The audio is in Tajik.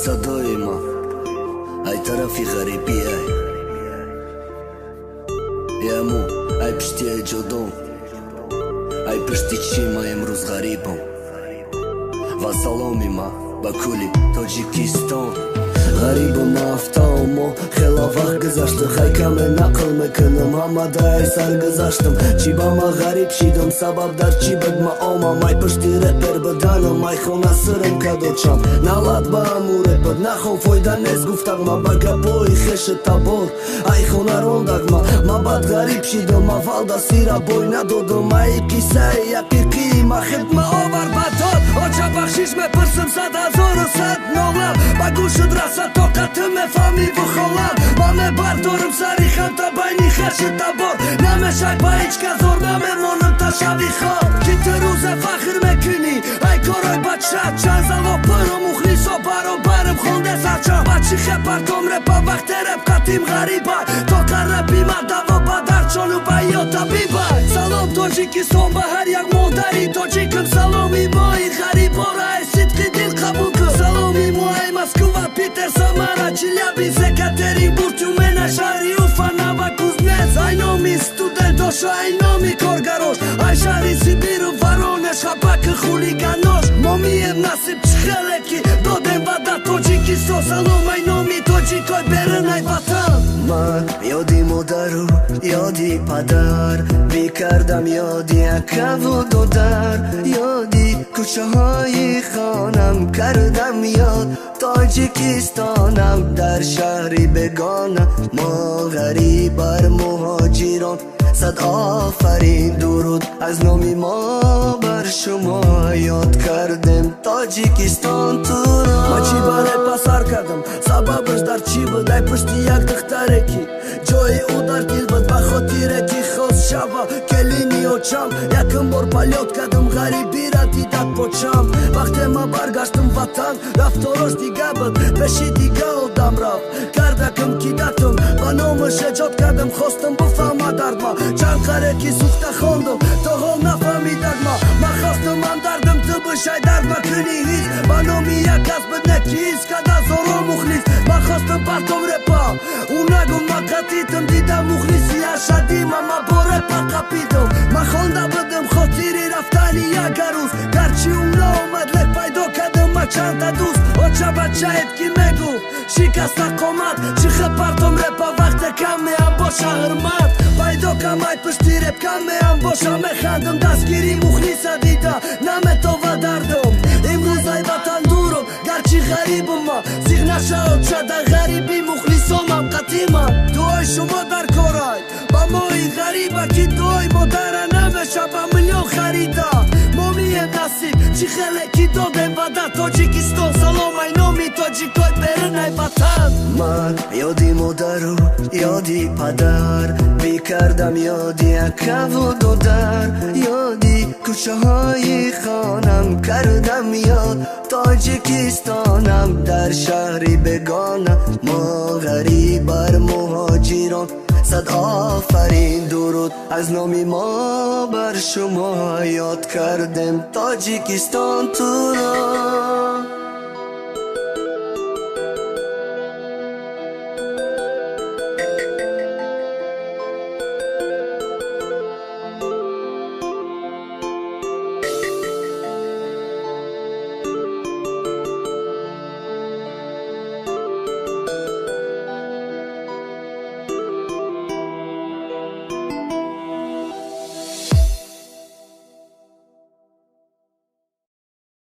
صدای ما ای طرفی غریبی ای امو ای پشتی ای جدام ای پشتی چی ما امروز غریبم و سلامی ما با کلی تاجیکستان غریبم افتام خیلی وقت گذشته خیکم نقل میکنم همه سر گذاشتم چی با ما غریب شیدم سبب در چی بد ما آمام ای پشتی رپر بدانم ای خونه سرم کدوچم نلاد با امو رپر نخون فایده نیست گفتم ما با گپوی خش تبور ای خونه روندک ما بد غریب شیدم اول دا سیرا بوی ندادم ای کیسه یقیقی ما خدمه آور بداد آچه بخشیش مپرسم 100,000 نولم با گوشت رسد طاقتم فهمی و خالم من بردارم سری خم تا بینی خش تبار نمیشه با هیچ که زور نمیمانم تا شبی خواب کی تو روز فخر میکنی ای کارای بچه چند زلو پرم مخلیص و برابرم خونده سرچم بچی خبرتم رپا وقت رپ قدیم غریبه تا قربی من دوا بدر چانو بیا طبیبه سلام تاجیکستان به هر یک مادری تاجیکم سلامی مای غریبا رای صدقی دل قبول کن سلامی مای مسکو و پیتر سمارا چلیابی زکاترینبورگ تیومن شهری اوفا نوا کوزنec ای نامی استودنت داشو ای نامی کارگروش ای شهری سیبیر و ورونش خبک خولیگانوش مامیم نصیب چخلکی دادم ودا تاجیکستان سلام ای نامی تاجیکای برن ای وطن من یادی مادر و یادی پدر بیکردم یادی اکو و دودر یادی کوچه های خانم کردم یاد تاجیکستانم در شهری بگانه ما غریبر مهاجران صد آفرین درود از نامی ما بر شما یاد کردم تاجیکستان تو را ما چی باره پسر کردم سببش در چی بود ای پشتی یک دختره کی جای او در دل بود بخاطره کی خواست شبا کلینی و چم یکم بار پلیوت کردم غریبی را دیدت پاچم وقتی ما برگشتم وطن رفتاراش دیگه بود بشی دیگه آدم رفت کردکم کیدتم با نامش ایجاد کردم خواستم بفهمه درد ما چند قره کی سوخته خوندم تا حال نفهمیدد ما خواستم هم دردم تو بشای درد مکنی هیچ با نامی یک از بدنه کی هیچ کده زارا مخلیص ما خواستم پرتم رپا اون نگم ما قطیتم دیدم مخلیصی شدیم اما با رپا قپیدم ما خونده بدم خاطری رفتنی یک روز گرچی اون آمد لک پیدا کردم ما چند تا دوست آچه بچه کی میگو شکست قامت چی خبرتم رپا وقت کمی هم باشه حرمت پیدا کم ای پشتی رپ کمی هم باشه میخندم دستگیری مخلیص دیده نمیتاوه دردم امروز ای وطن دورم گرچی غریبم ما زیغ نشه شده غریبی مخلیصم هم قدیمم دوای شما در کارای با ما این غریبه که دوای مادره نمیشه با میلیون خریده مامی نصیب چی خلکی دادم وده تاجیکستان سلام ای نامی تاجیکای برن ای وطن من یادی مادر و یادی پدر بیکردم یادی اکو و دودر یادی کوچه های خانم کردم یاد تاجیکستانم در شهری بگانه ما غریبر مهاجران صد آفرین درود از نامی ما بر شما یاد کردم تاجیکستان تو را